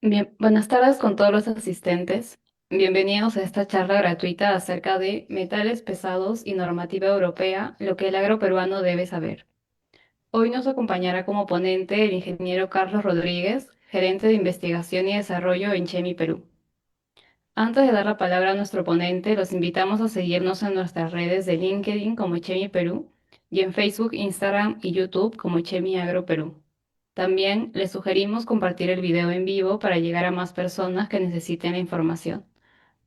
Bien, buenas tardes con todos los asistentes. Bienvenidos a esta charla gratuita acerca de metales pesados y normativa europea, lo que el agro peruano debe saber. Hoy nos acompañará como ponente el ingeniero Carlos Rodríguez, gerente de investigación y desarrollo en Chemi Perú. Antes de dar la palabra a nuestro ponente, los invitamos a seguirnos en nuestras redes de LinkedIn como Chemi Perú y en Facebook, Instagram y YouTube como Chemi Agro Perú. También les sugerimos compartir el video en vivo para llegar a más personas que necesiten la información.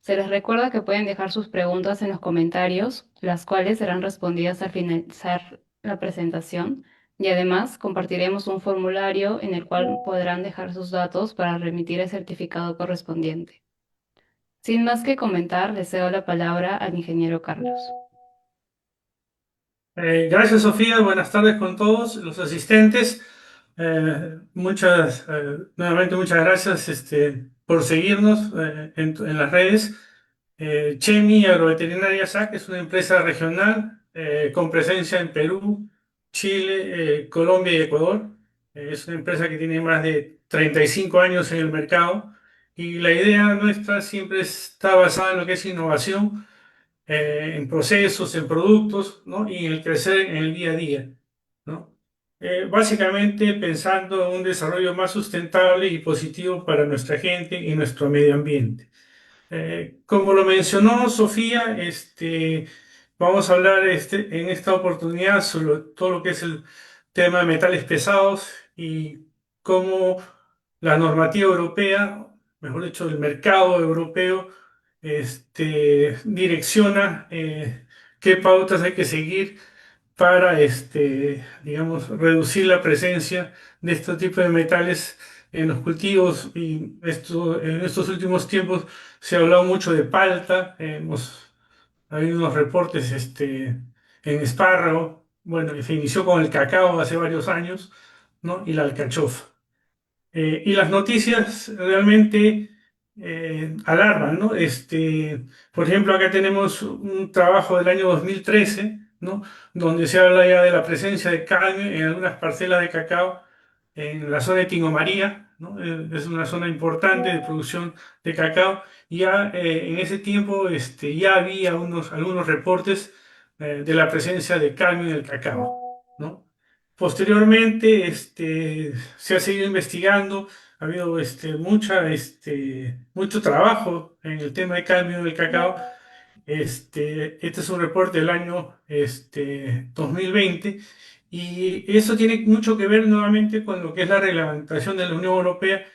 Se les recuerda que pueden dejar sus preguntas en los comentarios, las cuales serán respondidas al finalizar la presentación, y además compartiremos un formulario en el cual podrán dejar sus datos para remitir el certificado correspondiente. Sin más que comentar, le cedo la palabra al ingeniero Carlos. Gracias, Sofía. Buenas tardes con todos los asistentes. Nuevamente muchas gracias por seguirnos en las redes. Chemi Agroveterinaria SAC es una empresa regional con presencia en Perú, Chile, Colombia y Ecuador. Es una empresa que tiene más de 35 años en el mercado y la idea nuestra siempre está basada en lo que es innovación en procesos, en productos, ¿no? Y en el crecer en el día a día, ¿no? Básicamente pensando en un desarrollo más sustentable y positivo para nuestra gente y nuestro medio ambiente. Como lo mencionó Sofía, vamos a hablar en esta oportunidad sobre todo lo que es el tema de metales pesados y cómo la normativa europea, mejor dicho, el mercado europeo, direcciona qué pautas hay que seguir para, digamos, reducir la presencia de este tipo de metales en los cultivos. Y en estos últimos tiempos se ha hablado mucho de palta, ha habido unos reportes en espárrago, bueno, y se inició con el cacao hace varios años, ¿no? Y la alcachofa. Y las noticias realmente alarman, ¿no? Por ejemplo, acá tenemos un trabajo del año 2013, ¿no? Donde se habla ya de la presencia de cadmio en algunas parcelas de cacao en la zona de Tingo María, ¿no? Es una zona importante de producción de cacao. Ya en ese tiempo ya había algunos reportes de la presencia de cadmio en el cacao, ¿no? Posteriormente, se ha seguido investigando, ha habido mucho trabajo en el tema de cadmio del cacao. Este es un reporte del año 2020 y eso tiene mucho que ver nuevamente con lo que es la reglamentación de la Unión Europea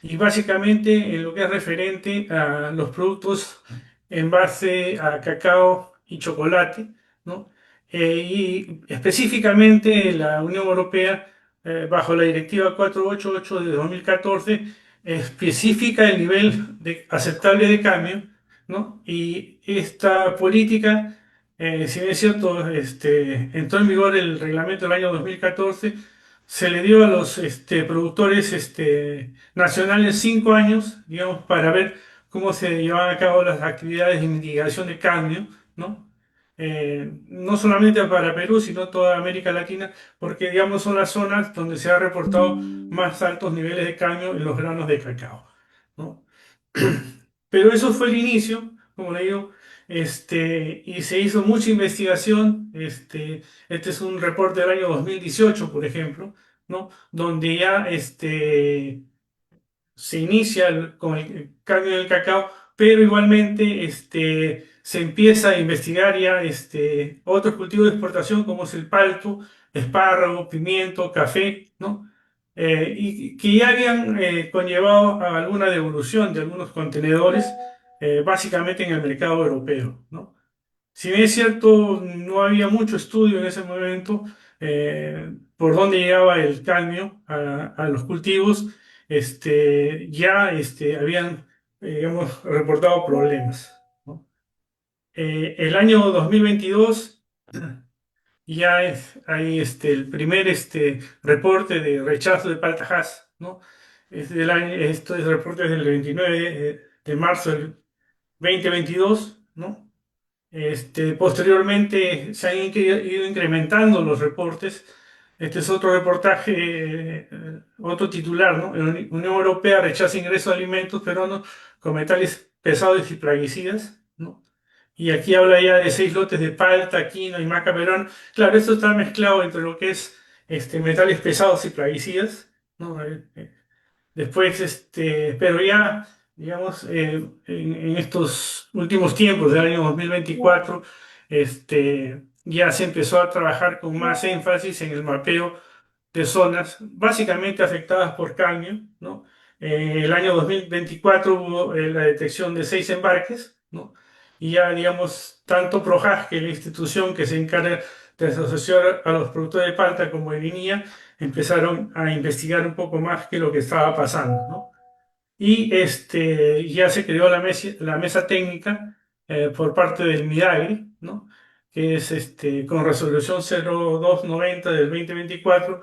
y básicamente en lo que es referente a los productos en base a cacao y chocolate, ¿no? Y específicamente la Unión Europea, bajo la Directiva 488 de 2014, especifica el nivel aceptable de cadmio, ¿no? Y esta política, si bien es cierto, entró en vigor el reglamento del año 2014, se le dio a los productores nacionales 5 años, digamos, para ver cómo se llevan a cabo las actividades de mitigación de cadmio, ¿no? No solamente para Perú, sino toda América Latina, porque, digamos, son las zonas donde se ha reportado más altos niveles de cadmio en los granos de cacao, ¿no? Pero eso fue el inicio, como le digo, y se hizo mucha investigación. Este es un reporte del año 2018, por ejemplo, ¿no? Donde ya se inicia con el cambio del cacao, pero igualmente se empieza a investigar ya otros cultivos de exportación como es el palto, espárrago, pimiento, café, ¿no? Y que ya habían conllevado a alguna devolución de algunos contenedores, básicamente en el mercado europeo, ¿no? Si bien es cierto, no había mucho estudio en ese momento por dónde llegaba el cadmio a los cultivos, ya habían, digamos, reportado problemas, ¿no? El año 2022 ya hay el primer reporte de rechazo de Palta-Hass, ¿no? Esto es reporte del 29 de marzo del 2022, ¿no? Posteriormente se han ido incrementando los reportes Este es otro reportaje, otro titular, ¿no? La Unión Europea rechaza ingreso de alimentos peruanos con metales pesados y plaguicidas, ¿no? Y aquí habla ya de 6 lotes de palta, quino y maca perón. Claro, esto está mezclado entre lo que es metales pesados y plaguicidas, ¿no? Después, pero ya, digamos, en estos últimos tiempos del año 2024, ya se empezó a trabajar con más énfasis en el mapeo de zonas básicamente afectadas por caño, ¿no? El año 2024 hubo la detección de 6 embarques, ¿no? Y ya, digamos, tanto Projas, que es la institución que se encarga de asociar a los productores de palta como de vinilla, empezaron a investigar un poco más qué es lo que estaba pasando, ¿no? Y ya se creó la mesa técnica por parte del MIDAGRE, ¿no? Que es con resolución 0290 del 2024,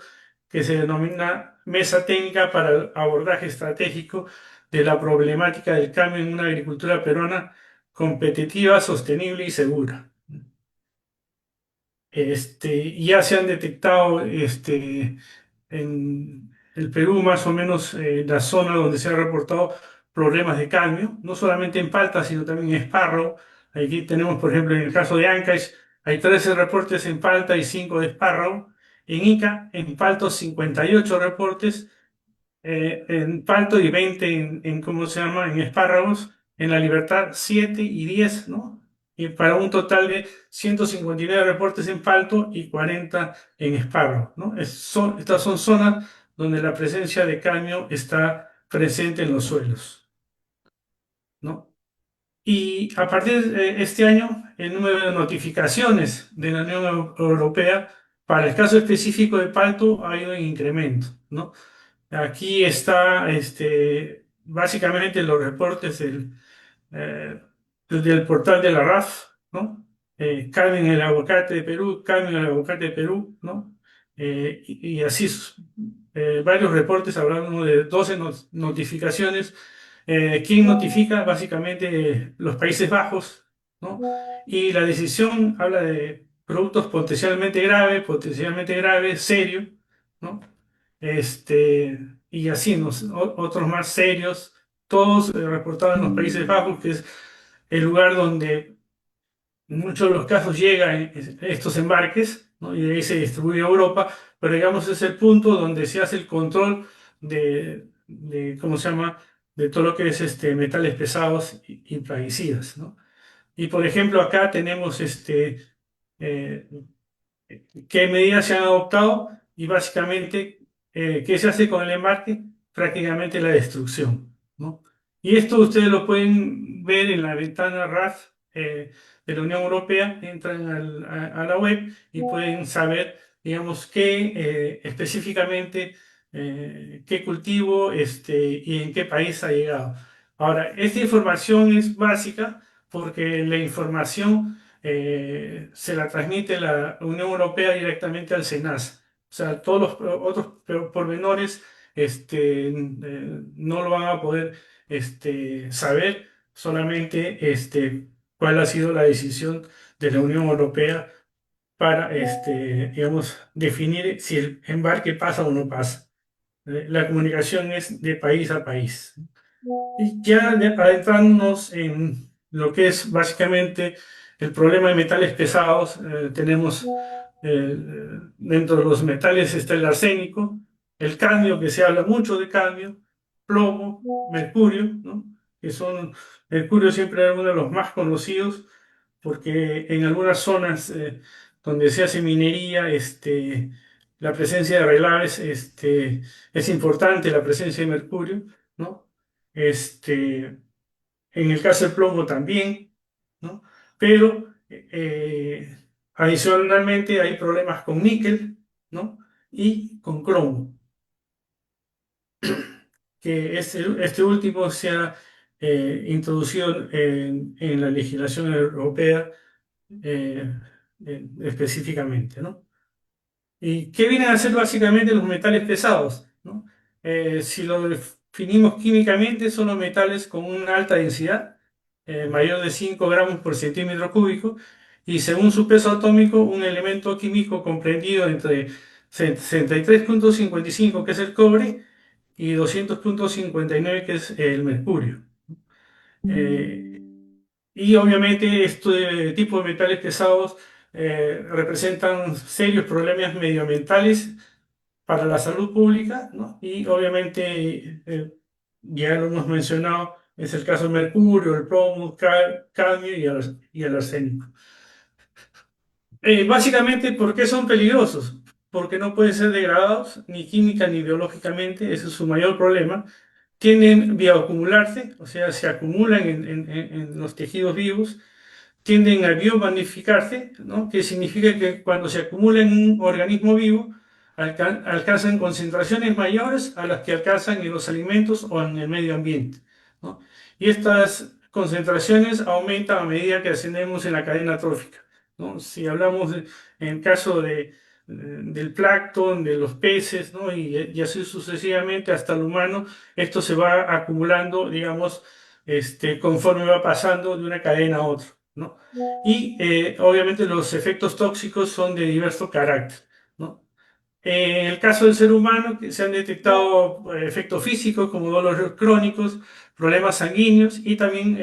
que se denomina Mesa Técnica para el Abordaje Estratégico de la Problemática del Cambio en una Agricultura Peruana competitiva, sostenible y segura. Ya se han detectado en el Perú, más o menos la zona donde se han reportado problemas de cadmio, no solamente en palta, sino también en espárrago. Aquí tenemos, por ejemplo, en el caso de Ancash, hay 13 reportes en palta y 5 de espárrago. En Ica, en palto, 58 reportes en palto y 20 ¿cómo se llama? En espárragos. En La Libertad, 7 y 10, ¿no? Y para un total de 159 reportes en palto y 40 en espárragos, ¿no? Estas son zonas donde la presencia de cadmio está presente en los suelos, ¿no? Y a partir de este año, el número de notificaciones de la Unión Europea para el caso específico de palto ha ido en incremento, ¿no? Aquí está básicamente los reportes eh, del portal de la RAF, ¿no? Carmen el aguacate de Perú, Carmen el aguacate de Perú, ¿no? Y así varios reportes, hablando de 12 notificaciones. ¿Quién notifica? Básicamente los Países Bajos, ¿no? Y la decisión habla de productos potencialmente grave, serio, ¿no? Y así, otros más serios, todos reportados en los Países Bajos, que es el lugar donde en muchos de los casos llegan estos embarques, ¿no? Y de ahí se distribuye a Europa, pero digamos es el punto donde se hace el control ¿cómo se llama?, de todo lo que es metales pesados y plaguicidas, ¿no? Y por ejemplo, acá tenemos eh, qué medidas se han adoptado y básicamente qué se hace con el embarque, prácticamente la destrucción, ¿no? Y esto ustedes lo pueden ver en la ventana RAF de la Unión Europea, entran a la web y pueden saber, digamos, qué específicamente, qué cultivo y en qué país ha llegado. Ahora, esta información es básica porque la información se la transmite la Unión Europea directamente al SENASA. O sea, todos los otros pormenores no lo van a poder saber, solamente cuál ha sido la decisión de la Unión Europea para, digamos, definir si el embarque pasa o no pasa. La comunicación es de país a país. Y ya adentrándonos en lo que es básicamente el problema de metales pesados, tenemos dentro de los metales está el arsénico, el cadmio, que se habla mucho de cadmio, plomo, mercurio, ¿no? Que son, mercurio siempre es uno de los más conocidos porque en algunas zonas donde se hace minería, la presencia de relaves, es importante la presencia de mercurio, ¿no? En el caso del plomo también, ¿no? Pero adicionalmente hay problemas con níquel, ¿no? Y con cromo, que este último se ha introducido en la legislación europea eh, específicamente, ¿no? ¿Y qué vienen a ser básicamente los metales pesados, ¿no? Si lo definimos químicamente, son los metales con una alta densidad, mayor de 5 gramos por centímetro cúbico, y según su peso atómico, un elemento químico comprendido entre 63,55 que es el cobre y 200,59 que es el mercurio. Eh, y obviamente este tipo de metales pesados representan serios problemas medioambientales para la salud pública, ¿no? Y obviamente, ya lo hemos mencionado, es el caso del mercurio, el plomo, cadmio y el arsénico. Básicamente, ¿por qué son peligrosos? Porque no pueden ser degradados ni química ni biológicamente, ese es su mayor problema. Tienden a bioacumularse, o sea, se acumulan en los tejidos vivos, tienden a biomagnificarse, ¿no? Que significa que cuando se acumula en un organismo vivo, alcanzan concentraciones mayores a las que alcanzan en los alimentos o en el medio ambiente, ¿no? Y estas concentraciones aumentan a medida que ascendemos en la cadena trófica, ¿no? Si hablamos en el caso del plancton, de los peces, ¿no? Y así sucesivamente hasta el humano, esto se va acumulando, digamos, conforme va pasando de una cadena a otra, ¿no? Y obviamente los efectos tóxicos son de diverso carácter, ¿no? En el caso del ser humano, que se han detectado efectos físicos como dolores crónicos, problemas sanguíneos y también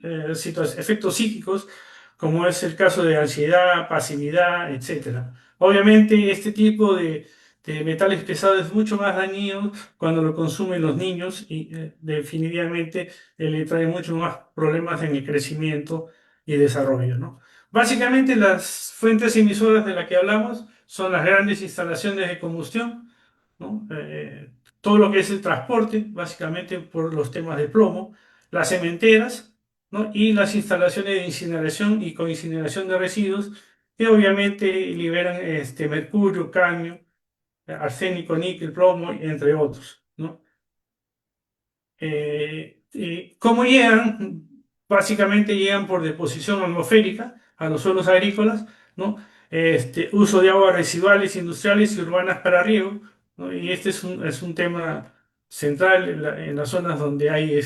efectos psíquicos, como es el caso de ansiedad, pasividad, etcétera. Obviamente, este tipo de metales pesados es mucho más dañino cuando lo consumen los niños y definitivamente le trae mucho más problemas en el crecimiento y desarrollo, ¿no? Básicamente, las fuentes emisoras de las que hablamos son las grandes instalaciones de combustión, ¿no? Todo lo que es el transporte, básicamente por los temas de plomo, las cementeras, ¿no? Y las instalaciones de incineración y coincineración de residuos, que obviamente liberan mercurio, cadmio, arsénico, níquel, plomo, entre otros, ¿no? ¿Cómo llegan? Básicamente llegan por deposición atmosférica a los suelos agrícolas, ¿no? Uso de aguas residuales industriales y urbanas para riego, ¿no? Y este es un tema central en las zonas donde hay,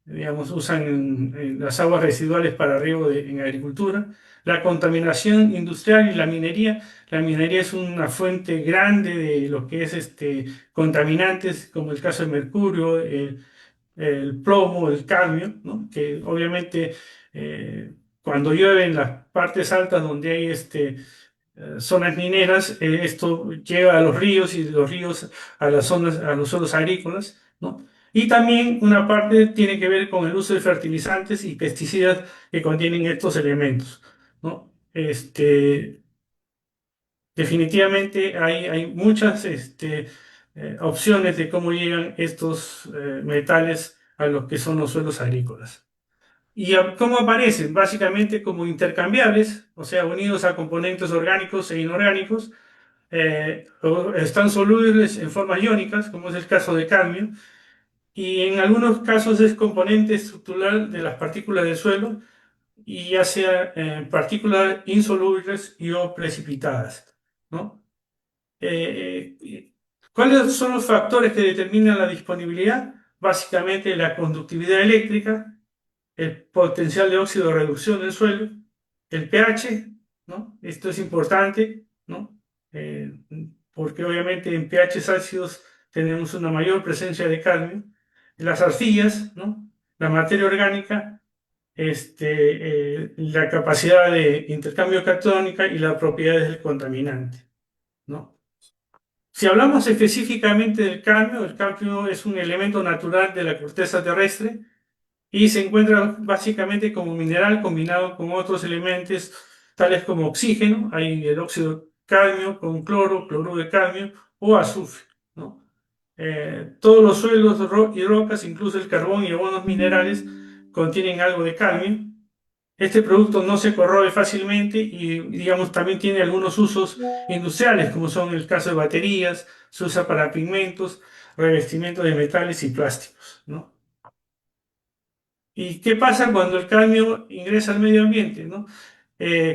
digamos, usan las aguas residuales para riego en agricultura. La contaminación industrial y la minería. La minería es una fuente grande de lo que es contaminantes, como el caso del mercurio, el plomo, el cadmio, ¿no? Que obviamente cuando llueve en las partes altas donde hay zonas mineras, esto llega a los ríos y de los ríos a las zonas, a los suelos agrícolas, ¿no? Y también una parte tiene que ver con el uso de fertilizantes y pesticidas que contienen estos elementos, ¿no? Definitivamente hay muchas opciones de cómo llegan estos metales a lo que son los suelos agrícolas. ¿Y cómo aparecen? Básicamente como intercambiables, o sea, unidos a componentes orgánicos e inorgánicos, o están solubles en formas iónicas, como es el caso de cadmio, y en algunos casos es componente estructural de las partículas del suelo, y ya sea partículas insolubles y o precipitadas, ¿no? ¿Cuáles son los factores que determinan la disponibilidad? Básicamente la conductividad eléctrica, el potencial de óxido de reducción del suelo, el pH, ¿no? Esto es importante, ¿no? Porque obviamente en pH ácidos tenemos una mayor presencia de cadmio, las arcillas, ¿no? La materia orgánica, la capacidad de intercambio catónica y las propiedades del contaminante, ¿no? Si hablamos específicamente del cadmio, el cadmio es un elemento natural de la corteza terrestre y se encuentra básicamente como mineral combinado con otros elementos tales como oxígeno, hay el óxido de cadmio con cloro, cloruro de cadmio o azufre, ¿no? Todos los suelos y rocas, incluso el carbón y algunos minerales, contienen algo de cadmio. Este producto no se corroe fácilmente y, digamos, también tiene algunos usos industriales, como son el caso de baterías, se usa para pigmentos, revestimiento de metales y plásticos, ¿no? ¿Y qué pasa cuando el cadmio ingresa al medio ambiente, ¿no?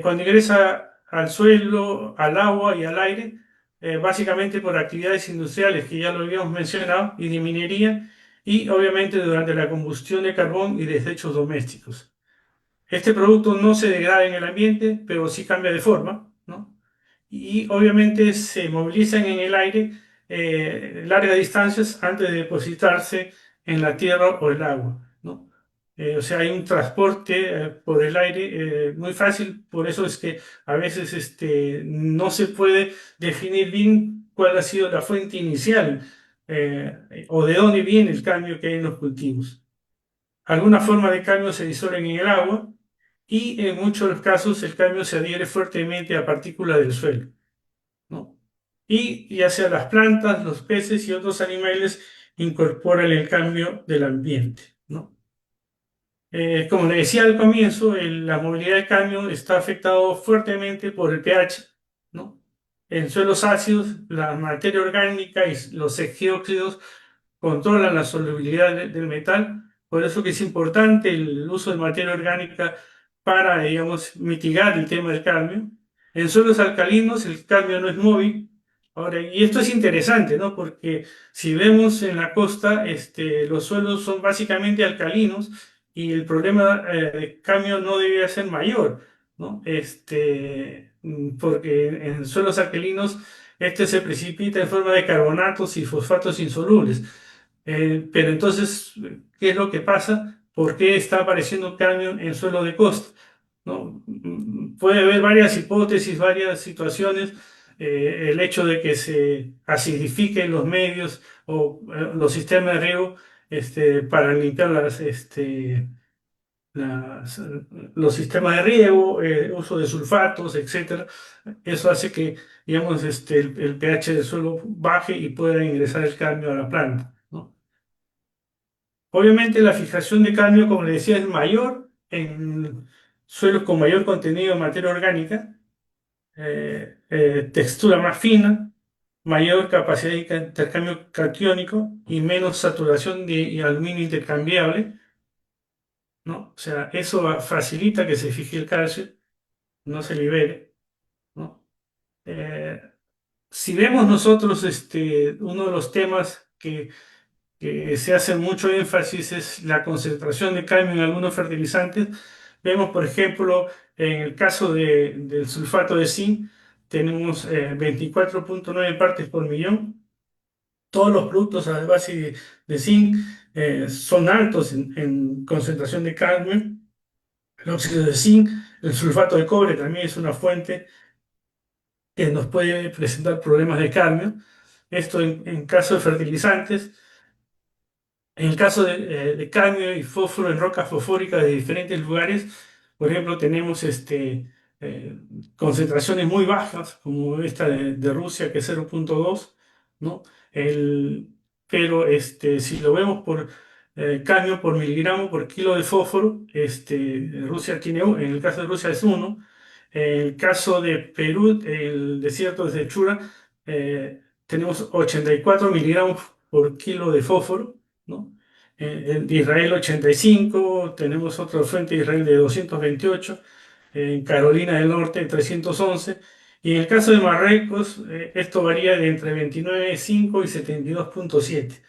Cuando ingresa al suelo, al agua y al aire, básicamente por actividades industriales que ya lo habíamos mencionado, y de minería, y obviamente durante la combustión de carbón y desechos domésticos. Este producto no se degrada en el ambiente, pero sí cambia de forma, ¿no? y obviamente se movilizan en el aire largas distancias antes de depositarse en la tierra o el agua, ¿no? O sea, hay un transporte por el aire muy fácil, por eso es que a veces no se puede definir bien cuál ha sido la fuente inicial o de dónde viene el cambio que hay en los cultivos. Alguna forma de cambio se disuelven en el agua y en muchos de los casos el cambio se adhiere fuertemente a partículas del suelo, ¿no? Y ya sea las plantas, los peces y otros animales incorporan el cambio del ambiente, ¿no? Como le decía al comienzo, la movilidad de cambio está afectado fuertemente por el pH, ¿no? En suelos ácidos, la materia orgánica y los exdióxidos controlan la solubilidad del metal. Por eso que es importante el uso de materia orgánica para, digamos, mitigar el tema del cadmio. En suelos alcalinos el cadmio no es móvil. Ahora, y esto es interesante, ¿no? Porque si vemos en la costa, los suelos son básicamente alcalinos y el problema de cadmio no debería ser mayor, ¿no? Porque en suelos alcalinos este se precipita en forma de carbonatos y fosfatos insolubles. Pero entonces, ¿qué es lo que pasa? ¿Por qué está apareciendo cadmio en suelo de costa? ¿No? Puede haber varias hipótesis, varias situaciones. El hecho de que se acidifiquen los medios o los sistemas de riego para limpiar las- los sistemas de riego, uso de sulfatos, etcétera. Eso hace que, digamos, el pH del suelo baje y pueda ingresar el cadmio a la planta, ¿no? Obviamente la fijación de cadmio, como le decía, es mayor en suelos con mayor contenido de materia orgánica, textura más fina, mayor capacidad de intercambio catiónico y menos saturación de aluminio intercambiable, ¿no? O sea, eso facilita que se fije el calcio, no se libere, ¿no? Eh, si vemos nosotros uno de los temas que se hace mucho énfasis es la concentración de cadmio en algunos fertilizantes. Vemos, por ejemplo, en el caso del sulfato de zinc, tenemos 24,9 partes por millón. Todos los productos a base de zinc son altos en concentración de cadmio. El óxido de zinc, el sulfato de cobre también es una fuente que nos puede presentar problemas de cadmio. Esto en caso de fertilizantes. En el caso de cadmio y fósforo en rocas fosfóricas de diferentes lugares, por ejemplo, tenemos eh, concentraciones muy bajas, como esta de Rusia, que es 0,2, ¿no? El, pero si lo vemos por cadmio por miligramo por kilo de fósforo, Rusia tiene, en el caso de Rusia es 1. En el caso de Perú, el desierto de Chura, tenemos 84 miligramos por kilo de fósforo, ¿no? En Israel 85, tenemos otra fuente de Israel de 228, en Carolina del Norte 311, y en el caso de Marruecos, esto varía de entre 29,5 y 72,7,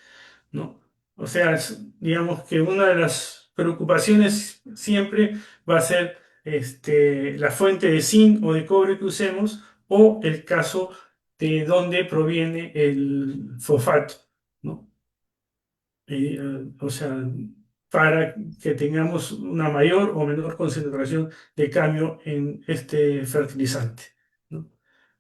¿no? O sea, digamos que una de las preocupaciones siempre va a ser la fuente de zinc o de cobre que usemos o el caso de dónde proviene el fosfato, ¿no? O sea, para que tengamos una mayor o menor concentración de cadmio en este fertilizante, ¿no?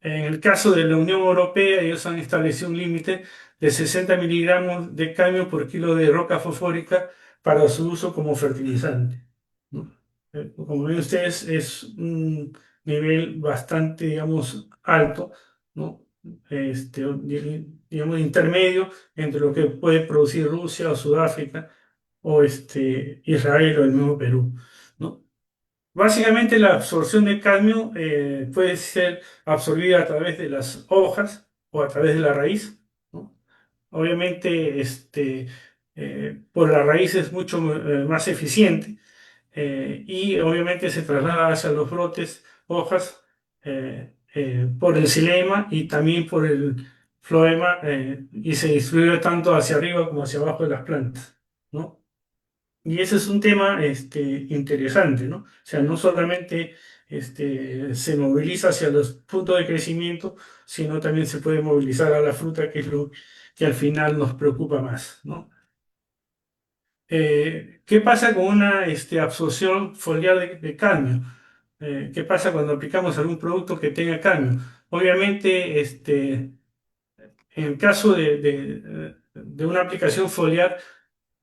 En el caso de la Unión Europea, ellos han establecido un límite de 60 miligramos de cadmio por kilo de roca fosfórica para su uso como fertilizante, ¿no? Como ven ustedes, es un nivel bastante, digamos, alto, ¿no? Digamos, intermedio entre lo que puede producir Rusia o Sudáfrica o Israel o el mismo Perú, ¿no? Básicamente la absorción de cadmio puede ser absorbida a través de las hojas o a través de la raíz, ¿no? Obviamente por la raíz es mucho más eficiente y obviamente se traslada hacia los brotes, hojas, por el xilema y también por el floema y se distribuye tanto hacia arriba como hacia abajo de las plantas, ¿no? Y ese es un tema interesante, ¿no? O sea, no solamente se moviliza hacia los puntos de crecimiento, sino también se puede movilizar a la fruta, que es lo que al final nos preocupa más, ¿no? ¿Qué pasa con una absorción foliar de cadmio? ¿Qué pasa cuando aplicamos algún producto que tenga cadmio? Obviamente, en el caso de una aplicación foliar,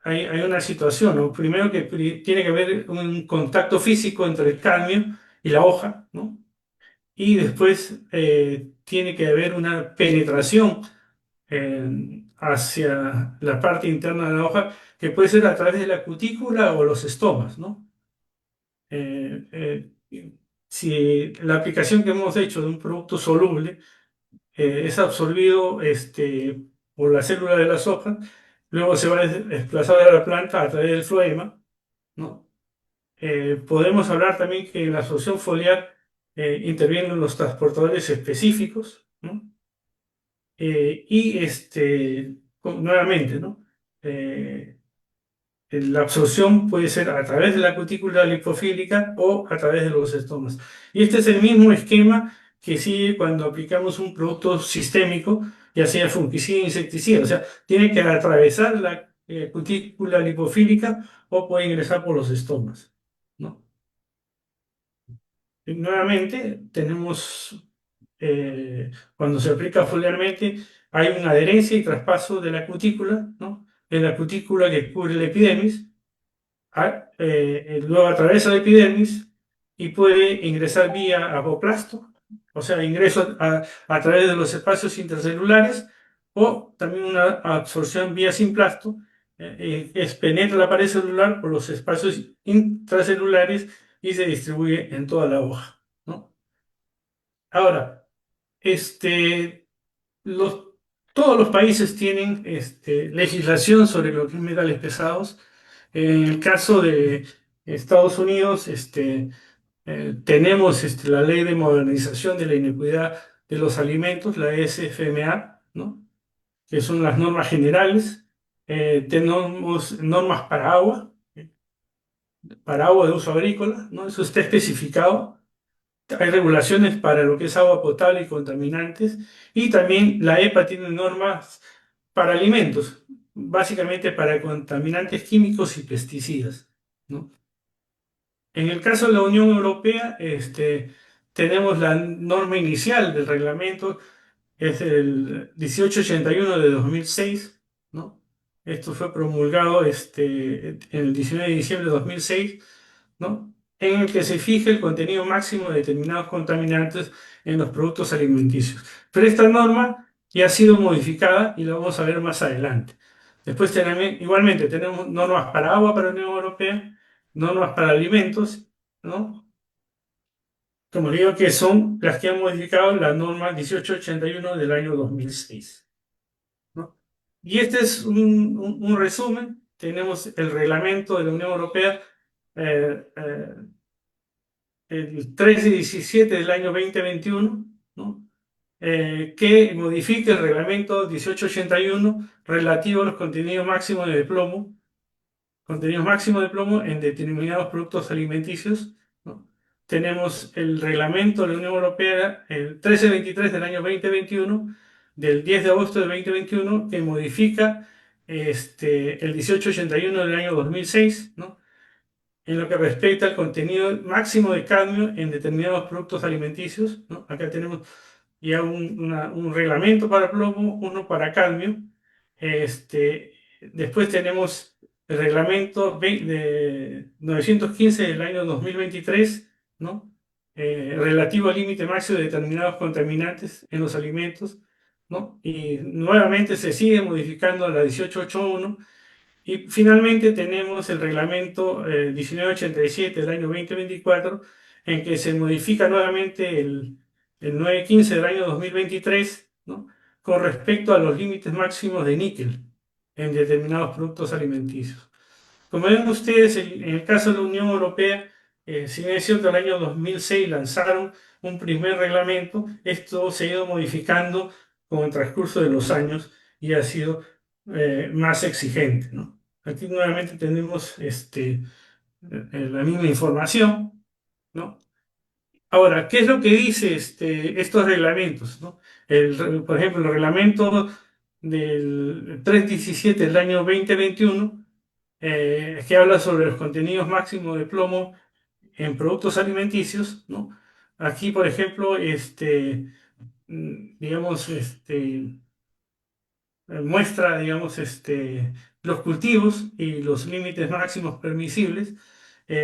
hay una situación, ¿no? Primero que tiene que haber un contacto físico entre el cadmio y la hoja, ¿no? Y después tiene que haber una penetración hacia la parte interna de la hoja, que puede ser a través de la cutícula o los estomas, ¿no? Si la aplicación que hemos hecho de un producto soluble es absorbido por la célula de las hojas, luego se va a desplazar a la planta a través del floema, ¿no? Podemos hablar también que la absorción foliar intervienen los transportadores específicos, ¿no? Nuevamente, ¿no? Eh, la absorción puede ser a través de la cutícula lipofílica o a través de los estomas. Y este es el mismo esquema que sigue cuando aplicamos un producto sistémico, ya sea fungicida o insecticida. O sea, tiene que atravesar la cutícula lipofílica o puede ingresar por los estomas, ¿no? Y nuevamente, cuando se aplica foliarmente, hay una adherencia y traspaso de la cutícula, ¿no? De la cutícula que cubre la epidermis, luego atraviesa la epidermis y puede ingresar vía apoplasto, o sea, ingreso a través de los espacios intercelulares, o también una absorción vía simplasto, es penetra la pared celular por los espacios intracelulares y se distribuye en toda la hoja, ¿no? Ahora, este, los, todos los países tienen legislación sobre lo que es metales pesados. En el caso de Estados Unidos, tenemos la Ley de Modernización de la Inocuidad de los Alimentos, la SFMA, ¿no? Que son las normas generales. Tenemos normas para agua de uso agrícola, ¿no? Eso está especificado. Hay regulaciones para lo que es agua potable y contaminantes. Y también la EPA tiene normas para alimentos, básicamente para contaminantes químicos y pesticidas, ¿no? En el caso de la Unión Europea, tenemos la norma inicial del reglamento, es el 1881 de 2006, ¿no? Esto fue promulgado el 19 de diciembre de 2006, ¿no? En el que se fija el contenido máximo de determinados contaminantes en los productos alimenticios. Pero esta norma ya ha sido modificada y la vamos a ver más adelante. Después igualmente tenemos normas para agua para la Unión Europea, normas para alimentos, ¿no? Como digo, que son las que han modificado la norma 1881 del año 2006, ¿no? Y este es un resumen. Tenemos el reglamento de la Unión Europea, eh, eh, el 1317 del año 2021, ¿no? Que modifica el reglamento 1881 relativo a los contenidos máximos de plomo en determinados productos alimenticios, ¿no? Tenemos el reglamento de la Unión Europea, el 1323 del año 2021, del 10 de agosto de 2021, que modifica el 1881 del año 2006, ¿no? En lo que respecta al contenido máximo de cadmio en determinados productos alimenticios, ¿no? Acá tenemos ya un reglamento para plomo, uno para cadmio. Después tenemos el reglamento de 915 del año 2023, ¿no? Relativo al límite máximo de determinados contaminantes en los alimentos, ¿no? Y nuevamente se sigue modificando la 1881 y finalmente tenemos el reglamento 1987 del año 2024, en que se modifica nuevamente el 915 del año 2023, ¿no? Con respecto a los límites máximos de níquel en determinados productos alimenticios. Como ven ustedes, en el caso de la Unión Europea, si bien es cierto, el año 2006 lanzaron un primer reglamento, esto se ha ido modificando con el transcurso de los años y ha sido más exigente, ¿no? Aquí nuevamente tenemos la misma información, ¿no? Ahora, ¿qué es lo que dice estos reglamentos, ¿no? Por ejemplo, el reglamento del 317 del año 2021, que habla sobre los contenidos máximos de plomo en productos alimenticios, ¿no? Aquí, por ejemplo, digamos, muestra, digamos, los cultivos y los límites máximos permisibles.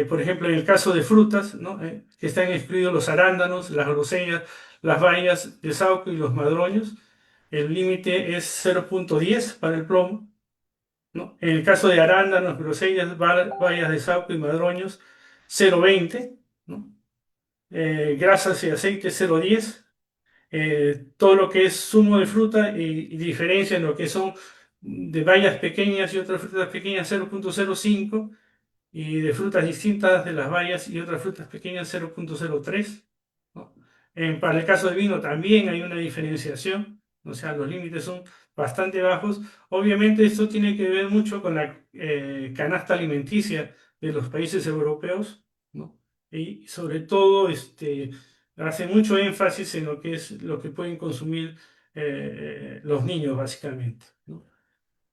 Por ejemplo, en el caso de frutas, ¿no? Que están excluidos los arándanos, las grosellas, las bayas de saúco y los madroños. El límite es 0,10 para el plomo, ¿no? En el caso de arándanos, grosellas, bayas de saúco y madroños, 0,20, ¿no? Grasas y aceites, 0,10. Todo lo que es zumo de fruta y diferencia en lo que son de bayas pequeñas y otras frutas pequeñas 0,05 y de frutas distintas de las bayas y otras frutas pequeñas 0,03, ¿no? Para el caso del vino también hay una diferenciación, o sea, los límites son bastante bajos. Obviamente esto tiene que ver mucho con la canasta alimenticia de los países europeos, ¿no? Y sobre todo hace mucho énfasis en lo que es lo que pueden consumir los niños básicamente, ¿no?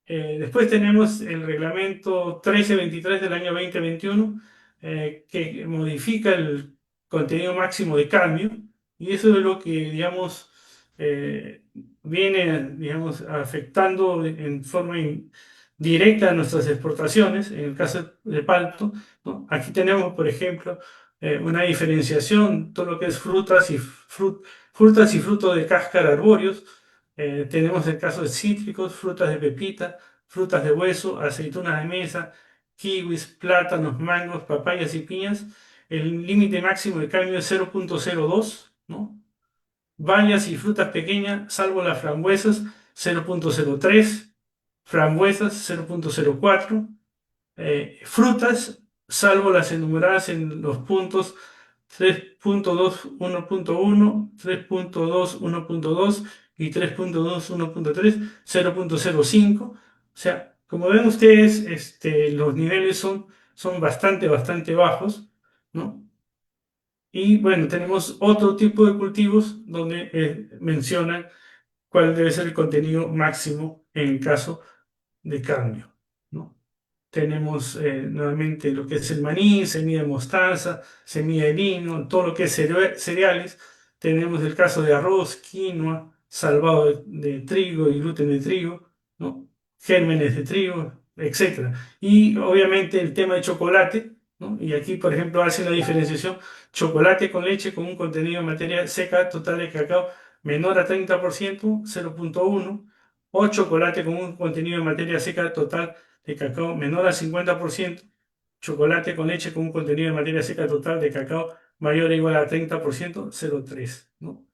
Después tenemos el reglamento 1323 del año 2021, que modifica el contenido máximo de cadmio, y eso es lo que, digamos, eh, viene, digamos, afectando en forma directa a nuestras exportaciones, en el caso de palto, ¿no? Aquí tenemos, por ejemplo, una diferenciación, todo lo que es frutas y frutos de cáscara arbóreos. Tenemos el caso de cítricos, frutas de pepita, frutas de hueso, aceitunas de mesa, kiwis, plátanos, mangos, papayas y piñas. El límite máximo de cambio es 0,02, ¿no? Bayas y frutas pequeñas, salvo las frambuesas, 0,03. Frambuesas, 0,04. Frutas, salvo las enumeradas en los puntos 3,2, 1,1, 3,2, 1,2 y 3,2, 1,3, 0,05. O sea, como ven ustedes, los niveles son bastante bajos, ¿no? Y bueno, tenemos otro tipo de cultivos donde mencionan cuál debe ser el contenido máximo en el caso de cambio, ¿no? Tenemos nuevamente lo que es el maní, semilla de mostaza, semilla de lino, todo lo que es cereales. Tenemos el caso de arroz, quinoa, salvado de trigo y gluten de trigo, ¿no? Gérmenes de trigo, etcétera. Y obviamente el tema de chocolate, ¿no? Y aquí, por ejemplo, hacen la diferenciación: chocolate con leche con un contenido de materia seca total de cacao menor a 30%, 0,1, o chocolate con un contenido de materia seca total de cacao menor al 50%, chocolate con leche con un contenido de materia seca total de cacao mayor o igual a 30%, 0,3, ¿no?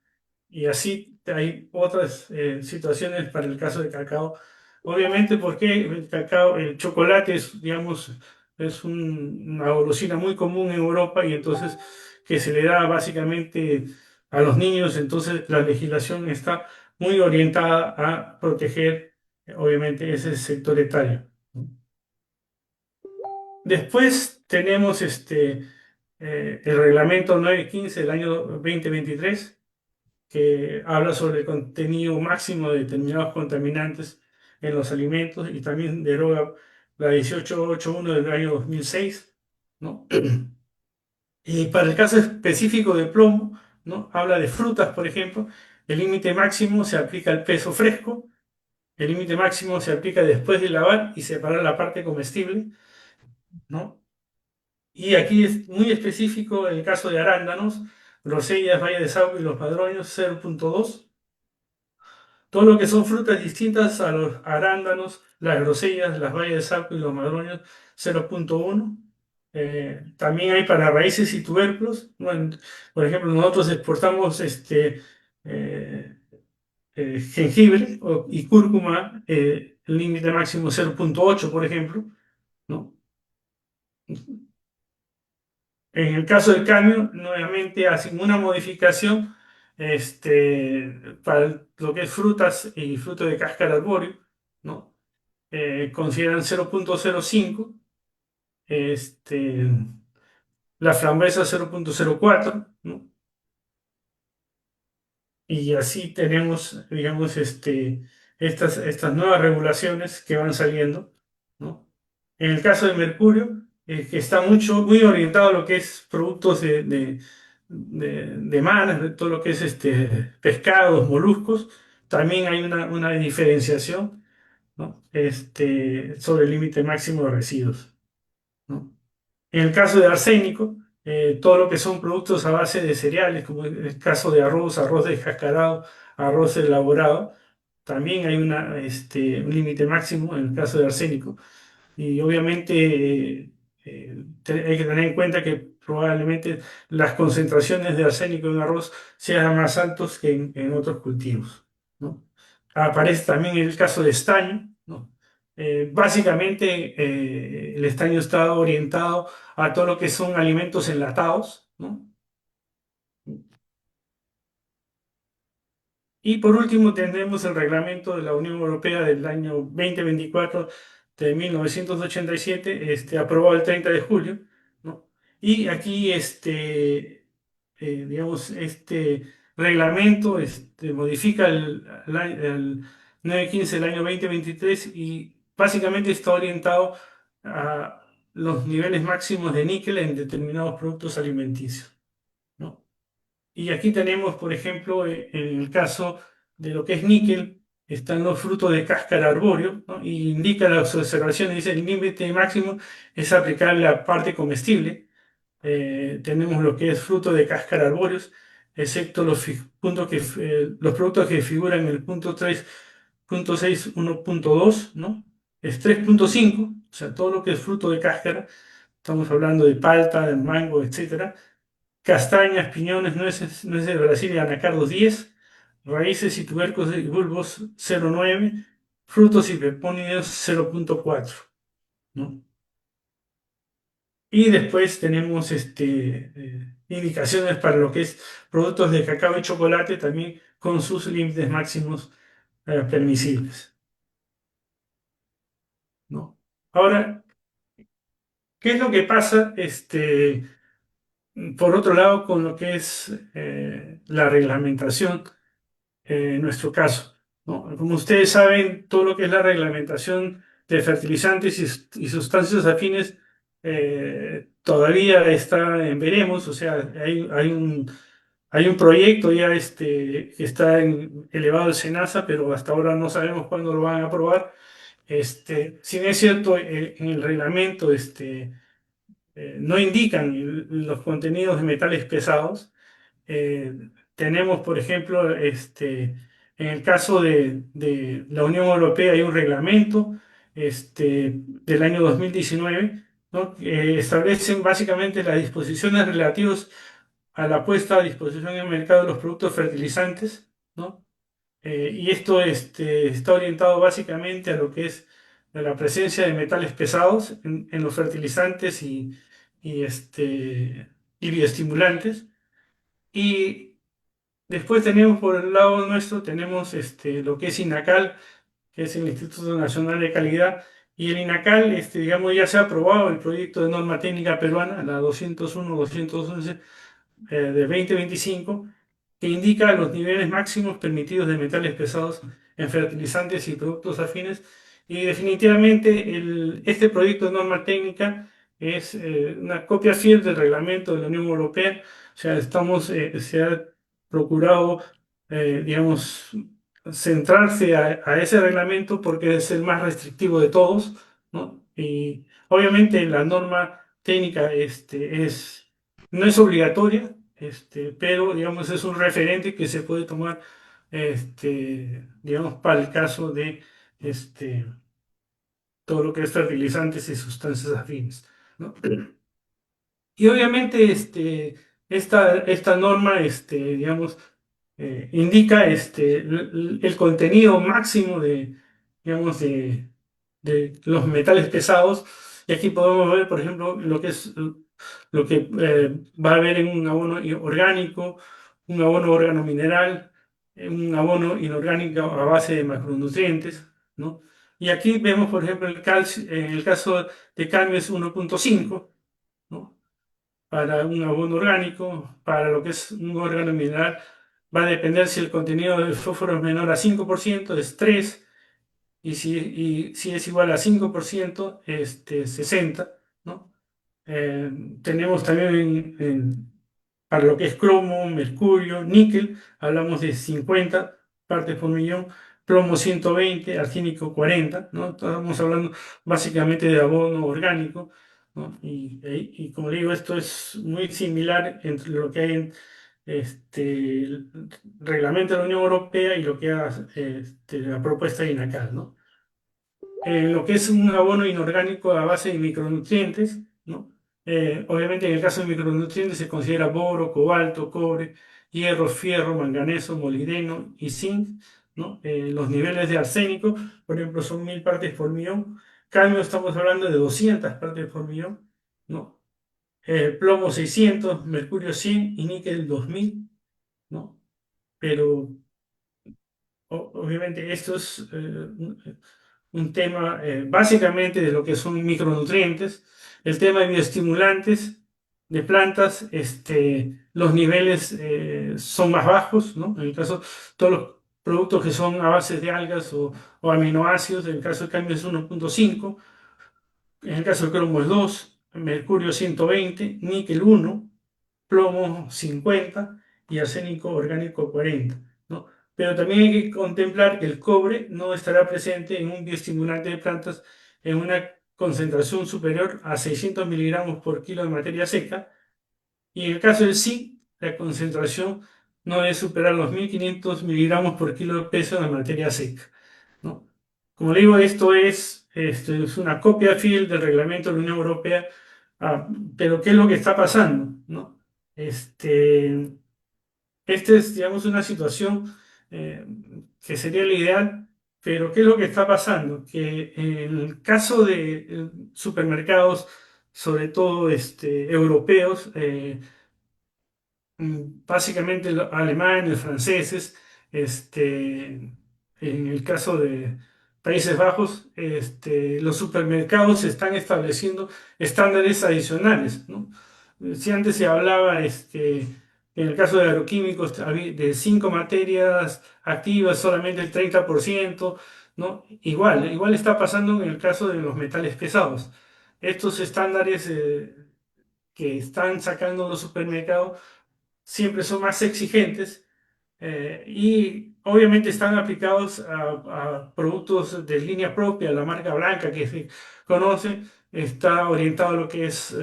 Y así hay otras situaciones para el caso de cacao. Obviamente, porque el cacao, el chocolate es, digamos, es una golosina muy común en Europa, y entonces que se le da básicamente a los niños, entonces la legislación está muy orientada a proteger, obviamente, ese sector etario. Después tenemos el reglamento 915 del año 2023, que habla sobre el contenido máximo de determinados contaminantes en los alimentos, y también deroga la 1881 del año 2006, ¿no? Y para el caso específico de plomo, ¿no? Habla de frutas, por ejemplo. El límite máximo se aplica al peso fresco, el límite máximo se aplica después de lavar y separar la parte comestible, ¿no? Y aquí es muy específico el caso de arándanos, grosellas, valle de Saúco y los madroños, 0,2. Todo lo que son frutas distintas a los arándanos, las grosellas, las bayas de saco y los madroños, 0,1. También hay para raíces y tubérculos. Bueno, por ejemplo, nosotros exportamos eh, jengibre y cúrcuma, el límite máximo 0,8, por ejemplo, ¿no? En el caso del cambio, nuevamente hacen una modificación para lo que es frutas y frutos de cáscara arbóreo, ¿no? Consideran 0,05, este, la frambuesa 0,04, ¿no? y así tenemos, digamos, estas nuevas regulaciones que van saliendo, ¿no? En el caso de mercurio, que está muy orientado a lo que es productos de mar, de todo lo que es pescados, moluscos, también hay una diferenciación, ¿no? Sobre el límite máximo de residuos, ¿no? En el caso de arsénico, todo lo que son productos a base de cereales, como el caso de arroz, arroz descascarado, arroz elaborado, también hay un límite máximo en el caso de arsénico. Y obviamente hay que tener en cuenta que probablemente las concentraciones de arsénico en arroz sean más altos que en otros cultivos, ¿no? Aparece también el caso de estaño, ¿no? Básicamente el estaño está orientado a todo lo que son alimentos enlatados, ¿no? Y por último tendremos el reglamento de la Unión Europea del año 2024 de 1987, aprobado el 30 de julio, ¿no? Y aquí, digamos, este reglamento modifica el 915 del año 2023 y básicamente está orientado a los niveles máximos de níquel en determinados productos alimenticios, ¿no? Y aquí tenemos, por ejemplo, en el caso de lo que es níquel, están los frutos de cáscara arbóreo, ¿no? Y indica las observaciones, dice el límite máximo es aplicable a parte comestible. Tenemos lo que es fruto de cáscara arbóreos, excepto los productos que figuran en el punto 3.6, 1.2, ¿no? Es 3.5, o sea, todo lo que es fruto de cáscara, estamos hablando de palta, de mango, etcétera, castañas, piñones, nueces de Brasil y anacardos 10, raíces y tubérculos y bulbos 0,9, frutos y pepónidos 0,4, ¿no? Y después tenemos indicaciones para lo que es productos de cacao y chocolate también con sus límites máximos permisibles, ¿no? Ahora, ¿qué es lo que pasa por otro lado con lo que es la reglamentación? En nuestro caso, ¿no? Como ustedes saben, todo lo que es la reglamentación de fertilizantes y sustancias afines todavía está en veremos, o sea, hay un proyecto ya que está elevado al SENASA, pero hasta ahora no sabemos cuándo lo van a aprobar. Si bien es cierto, en el reglamento no indican los contenidos de metales pesados. Tenemos, por ejemplo, en el caso de la Unión Europea hay un reglamento del año 2019, ¿no? Que establecen básicamente las disposiciones relativas a la puesta a disposición en el mercado de los productos fertilizantes, ¿no? Y esto está orientado básicamente a lo que es la presencia de metales pesados en los fertilizantes y bioestimulantes. Y después tenemos por el lado nuestro, tenemos lo que es INACAL, que es el Instituto Nacional de Calidad, y el INACAL, digamos, ya se ha aprobado el proyecto de norma técnica peruana, la 201-211 de 2025, que indica los niveles máximos permitidos de metales pesados en fertilizantes y productos afines. Y definitivamente este proyecto de norma técnica es una copia fiel del reglamento de la Unión Europea. O sea, se ha procurado, digamos, centrarse a ese reglamento porque es el más restrictivo de todos, ¿no? Y obviamente la norma técnica no es obligatoria, pero digamos es un referente que se puede tomar, digamos, para el caso de este, todo lo que es fertilizantes y sustancias afines, ¿no? Y obviamente esta norma, digamos, indica el contenido máximo digamos, de los metales pesados. Y aquí podemos ver, por ejemplo, lo que va a haber en un abono orgánico, un abono organomineral, un abono inorgánico a base de macronutrientes, ¿no? Y aquí vemos, por ejemplo, el calcio, en el caso de cadmio es 1,5, ¿no? Para un abono orgánico, para lo que es un órgano mineral. va a depender si el contenido del fósforo es menor a 5%, es 3, y si es igual a 5%, 60, ¿no? Eh, tenemos también para lo que es cromo, mercurio, níquel, hablamos de 50 partes por millón, plomo 120, arsénico 40, ¿no? Estamos hablando básicamente de abono orgánico, ¿no? Y como digo, esto es muy similar entre lo que hay en el reglamento de la Unión Europea y lo que hace la propuesta de INACAL, ¿no? Lo que es un abono inorgánico a base de micronutrientes, ¿no? Obviamente en el caso de micronutrientes se considera boro, cobalto, cobre, hierro, fierro, manganeso, molibdeno y zinc, ¿no? Los niveles de arsénico, por ejemplo, son 1000 partes por millón. Cadmio estamos hablando de 200 partes por millón, ¿no? Plomo 600, mercurio 100 y níquel 2000, ¿no? Pero obviamente esto es un tema básicamente de lo que son micronutrientes, el tema de bioestimulantes de plantas, los niveles son más bajos, ¿no? En el caso, todos los productos que son a base de algas o aminoácidos, en el caso del cambio es 1,5, en el caso del cromo es 2, mercurio 120, níquel 1, plomo 50 y arsénico orgánico 40, ¿no? Pero también hay que contemplar que el cobre no estará presente en un bioestimulante de plantas en una concentración superior a 600 miligramos por kilo de materia seca, y en el caso del zinc, la concentración no debe superar los 1500 miligramos por kilo de peso de materia seca, ¿no? Como le digo, esto es una copia fiel del reglamento de la Unión Europea, pero ¿qué es lo que está pasando, ¿no? Esta es, digamos, una situación eh, que sería la ideal, pero ¿qué es lo que está pasando? Que en el caso de supermercados, sobre todo europeos, básicamente los alemanes, franceses, en el caso de Países Bajos, los supermercados están estableciendo estándares adicionales, ¿no? Si antes se hablaba, en el caso de agroquímicos, de 5 materias activas, solamente el 30%, ¿no? Igual está pasando en el caso de los metales pesados. Estos estándares que están sacando los supermercados siempre son más exigentes, y obviamente están aplicados a productos de línea propia, la marca blanca que se conoce, está orientado a lo que es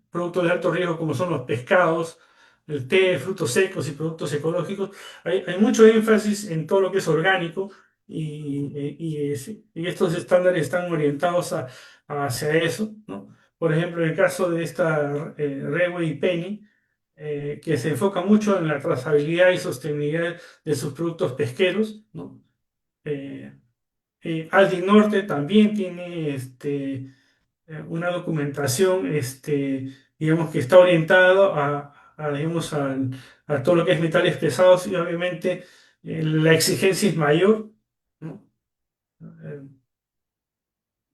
productos de alto riesgo como son los pescados, el té, frutos secos y productos ecológicos. Hay mucho énfasis en todo lo que es orgánico, y estos estándares están orientados hacia eso, ¿no? Por ejemplo, en el caso de esta Rewe y Penny, que se enfoca mucho en la trazabilidad y sostenibilidad de sus productos pesqueros, ¿no? Eh, Aldi Norte también tiene una documentación, digamos, que está orientado digamos, a todo lo que es metales pesados, y obviamente la exigencia es mayor, ¿no? Eh,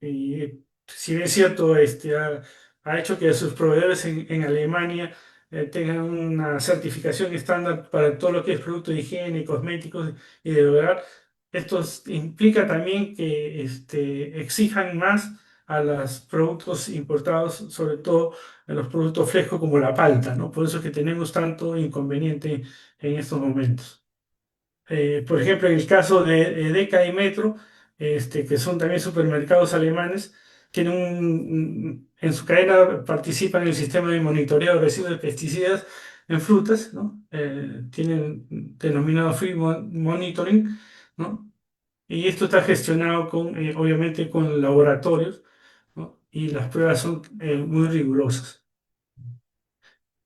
Y si bien es cierto, ha hecho que sus proveedores en Alemania tengan una certificación estándar para todo lo que es productos de higiene, cosméticos y de hogar, esto implica también que exijan más a los productos importados, sobre todo a los productos frescos como la palta, ¿no? Por eso es que tenemos tanto inconveniente en estos momentos. Por ejemplo, en el caso de Edeka y Metro, que son también supermercados alemanes, tienen en su cadena participan en el sistema de monitoreo de residuos de pesticidas en frutas, ¿no? Tienen denominado Free Monitoring, ¿no? Y esto está gestionado obviamente con laboratorios, ¿no? Y las pruebas son muy rigurosas,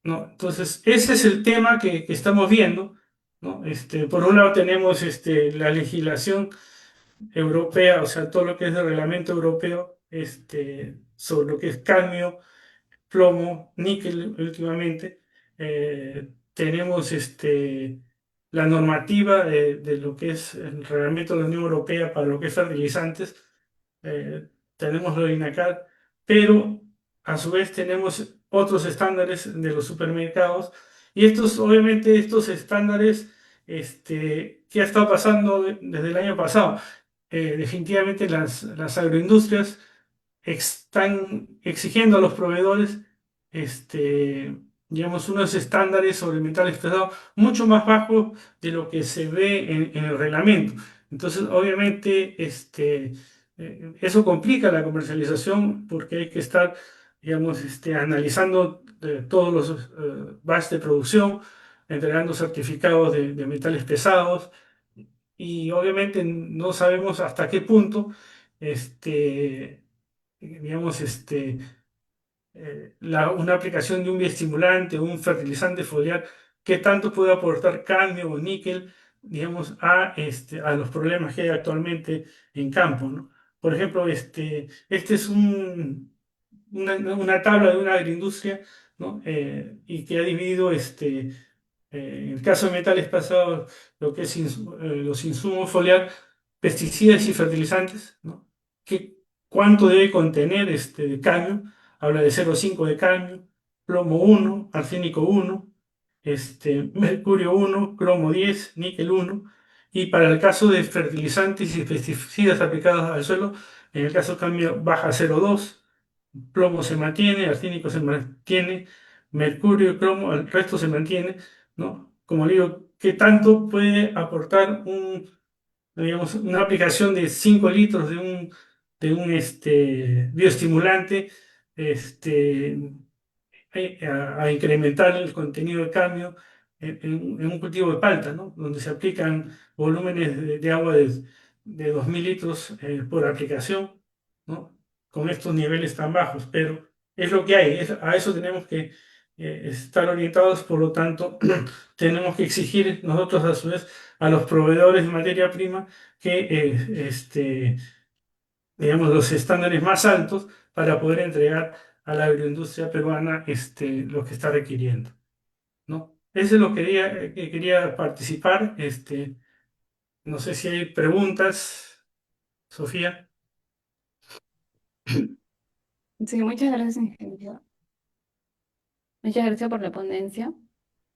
¿no? Entonces, ese es el tema que estamos viendo, ¿no? Por un lado tenemos la legislación europea, o sea, todo lo que es el reglamento europeo, sobre lo que es cadmio, plomo, níquel últimamente. Tenemos la normativa de lo que es el reglamento de la Unión Europea para lo que es fertilizantes. Tenemos lo de INACAD, pero a su vez tenemos otros estándares de los supermercados, y obviamente estos estándares ¿qué ha estado pasando desde el año pasado? Definitivamente las agroindustrias están exigiendo a los proveedores, digamos, unos estándares sobre metales pesados mucho más bajos de lo que se ve en el reglamento. Entonces, obviamente, eso complica la comercialización porque hay que estar, digamos, analizando todos los batches de producción, entregando certificados de metales pesados y obviamente no sabemos hasta qué punto, digamos, una aplicación de un bioestimulante o un fertilizante foliar, qué tanto puede aportar cadmio o níquel, digamos, a los problemas que hay actualmente en campo, ¿no? Por ejemplo, este es una tabla de una agroindustria, ¿no? Y que ha dividido en el caso de metales pesados, lo que es los insumos foliar, pesticidas y fertilizantes, ¿no? ¿Qué, cuánto debe contener de cadmio? Habla de 0,5 de cadmio, plomo 1, arsénico 1, mercurio 1, cromo 10, níquel 1. Y para el caso de fertilizantes y pesticidas aplicados al suelo, en el caso de cadmio baja a 0,2, plomo se mantiene, arsénico se mantiene, mercurio y cromo, el resto se mantiene, ¿no? Como digo, ¿qué tanto puede aportar digamos, una aplicación de 5 litros de un bioestimulante este, a incrementar el contenido de cadmio en un cultivo de palta, ¿no? Donde se aplican volúmenes de agua de 2.000 litros por aplicación, ¿no? Con estos niveles tan bajos, pero es lo que hay, a eso tenemos que estar orientados, por lo tanto, tenemos que exigir nosotros a su vez a los proveedores de materia prima que digamos, los estándares más altos para poder entregar a la agroindustria peruana lo que está requiriendo, ¿no? Eso es lo que quería participar. No sé si hay preguntas, Sofía. Sí, muchas gracias, ingeniero. Muchas gracias por la ponencia.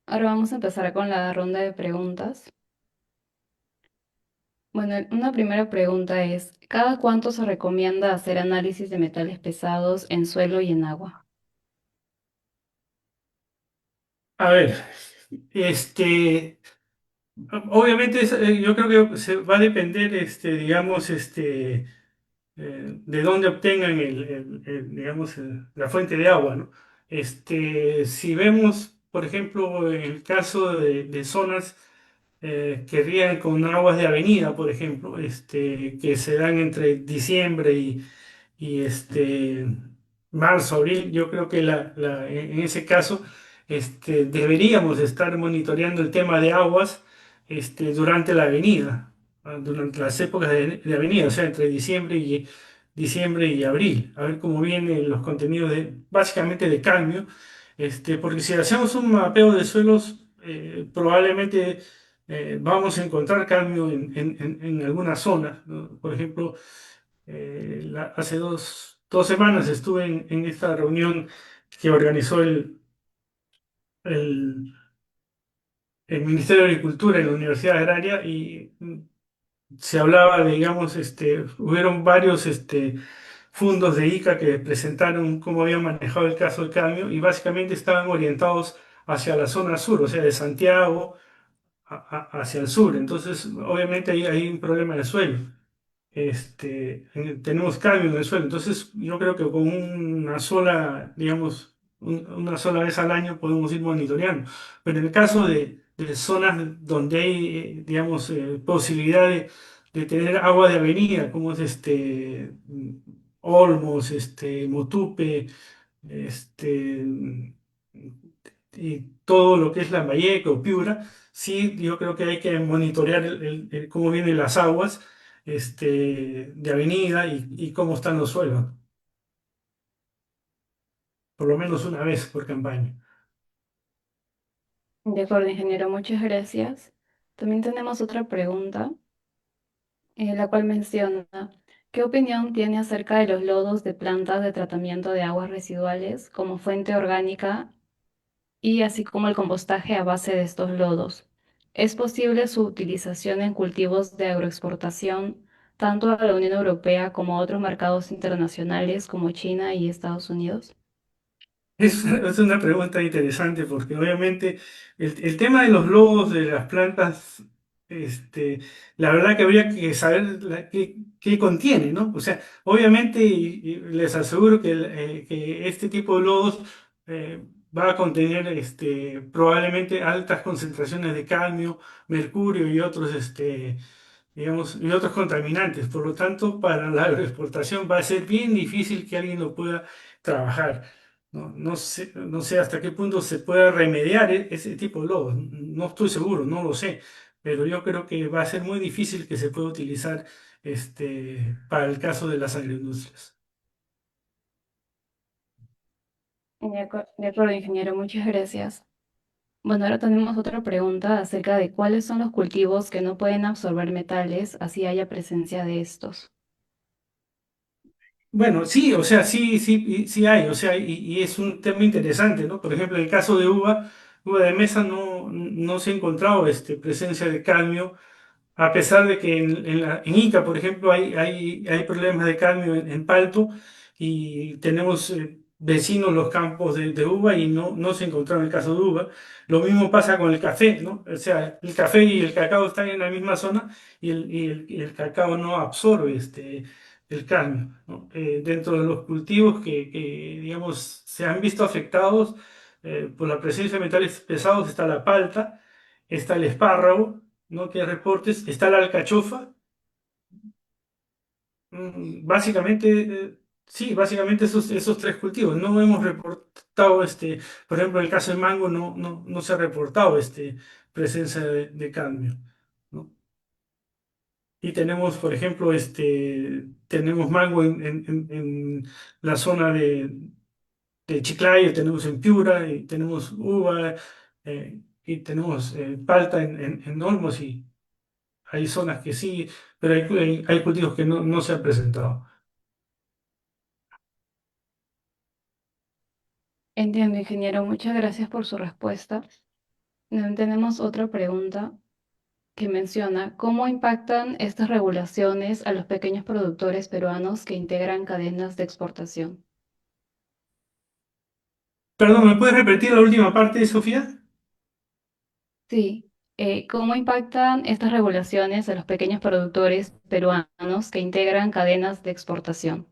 Ahora vamos a empezar con la ronda de preguntas. Bueno, una primera pregunta es, ¿cada cuánto se recomienda hacer análisis de metales pesados en suelo y en agua? A ver, obviamente yo creo que se va a depender, digamos, de dónde obtengan digamos, la fuente de agua, ¿no? Si vemos, por ejemplo, en el caso de zonas que riegan con aguas de avenida, por ejemplo, que se dan entre diciembre y marzo, abril, yo creo que en ese caso deberíamos estar monitoreando el tema de aguas durante la avenida, durante las épocas de avenida, o sea, entre diciembre y abril, a ver cómo vienen los contenidos básicamente de cadmio, porque si hacemos un mapeo de suelos, probablemente vamos a encontrar cadmio en algunas zonas, ¿no? Por ejemplo, hace dos semanas estuve en esta reunión que organizó el, el Ministerio de Agricultura y la Universidad Agraria y se hablaba, digamos, hubieron varios fondos de ICA que presentaron cómo habían manejado el caso del cambio y básicamente estaban orientados hacia la zona sur, o sea, de Santiago hacia el sur. Entonces, obviamente ahí hay un problema de suelo. Tenemos cambio en el suelo. Entonces, yo creo que con una sola, digamos, una sola vez al año podemos ir monitoreando. Pero en el caso de zonas donde hay, digamos, posibilidad de tener agua de avenida, como es Olmos, Motupe, este, y todo lo que es Lambayeque o Piura, sí, yo creo que hay que monitorear cómo vienen las aguas de avenida y cómo están los suelos, por lo menos una vez por campaña. De acuerdo, ingeniero, muchas gracias. También tenemos otra pregunta, la cual menciona, ¿qué opinión tiene acerca de los lodos de plantas de tratamiento de aguas residuales como fuente orgánica y así como el compostaje a base de estos lodos? ¿Es posible su utilización en cultivos de agroexportación tanto a la Unión Europea como a otros mercados internacionales como China y Estados Unidos? Es una pregunta interesante porque obviamente el tema de los logos de las plantas, este, la verdad que habría que saber qué contiene, ¿no? O sea, obviamente y les aseguro que este tipo de logos va a contener probablemente altas concentraciones de cadmio, mercurio y otros digamos, y otros contaminantes. Por lo tanto, para la agroexportación va a ser bien difícil que alguien lo pueda trabajar. No sé hasta qué punto se pueda remediar ese tipo de logos. No estoy seguro, no lo sé. Pero yo creo que va a ser muy difícil que se pueda utilizar para el caso de las agroindustrias. De acuerdo, ingeniero, muchas gracias. Bueno, ahora tenemos otra pregunta acerca de cuáles son los cultivos que no pueden absorber metales, así haya presencia de estos. Bueno, sí, o sea, sí hay, o sea, y es un tema interesante, ¿no? Por ejemplo, en el caso de uva de mesa no se ha encontrado presencia de cadmio. A pesar de que en Ica, por ejemplo, hay problemas de cadmio en Palto y tenemos vecinos los campos de uva y no se encontró en el caso de uva. Lo mismo pasa con el café, ¿no? O sea, el café y el cacao están en la misma zona y el cacao no absorbe el cadmio, ¿no? Dentro de los cultivos digamos, se han visto afectados por la presencia de metales pesados está la palta, está el espárrago, ¿no? Que reportes, está la alcachofa. Básicamente, sí, básicamente esos tres cultivos. No hemos reportado, por ejemplo, en el caso del mango no se ha reportado presencia de cadmio, ¿no? Y tenemos, por ejemplo, tenemos mango en la zona de Chiclayo, tenemos en Piura, y tenemos uva, y tenemos palta en Olmos, y hay zonas que sí, pero hay cultivos que no se han presentado. Entiendo, ingeniero, muchas gracias por su respuesta. Tenemos otra pregunta que menciona cómo impactan estas regulaciones a los pequeños productores peruanos que integran cadenas de exportación. Perdón, ¿me puedes repetir la última parte, Sofía? Sí, ¿cómo impactan estas regulaciones a los pequeños productores peruanos que integran cadenas de exportación?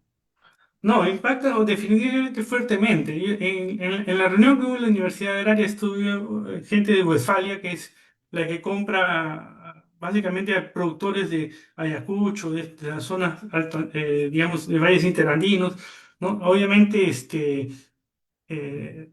No, impacta definitivamente fuertemente. En la reunión que hubo en la Universidad Agraria estuvo gente de Westfalia, que es la que compra básicamente a productores de Ayacucho, de las zonas, digamos, de valles interandinos, ¿no? Obviamente, eh,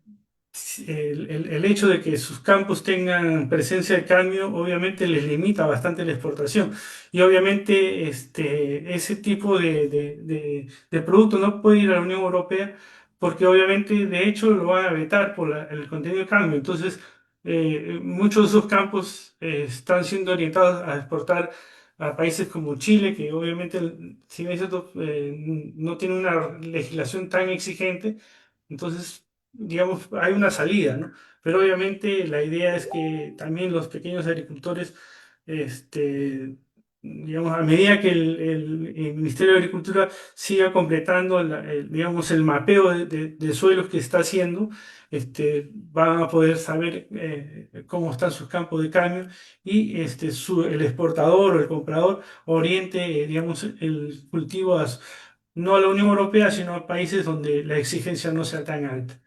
el hecho de que sus campos tengan presencia de cadmio obviamente les limita bastante la exportación y obviamente ese tipo de producto no puede ir a la Unión Europea porque obviamente de hecho lo van a vetar por el contenido de cadmio. Entonces muchos de esos campos están siendo orientados a exportar a países como Chile, que obviamente si bien es cierto, no tiene una legislación tan exigente. Entonces, digamos, hay una salida, ¿no? Pero obviamente la idea es que también los pequeños agricultores, este, digamos, a medida que el Ministerio de Agricultura siga completando, digamos, el mapeo de suelos que está haciendo, van a poder saber cómo están sus campos de cambio y el exportador o el comprador oriente, digamos, el cultivo no a la Unión Europea, sino a países donde la exigencia no sea tan alta.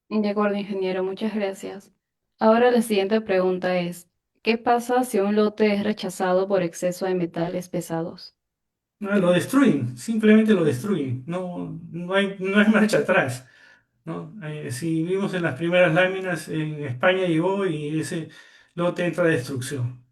De acuerdo, ingeniero, muchas gracias. Ahora la siguiente pregunta es, ¿qué pasa si un lote es rechazado por exceso de metales pesados? No, lo destruyen, simplemente lo destruyen. No hay marcha atrás, ¿no? Si vimos en las primeras láminas, en España llegó y ese lote entra a destrucción.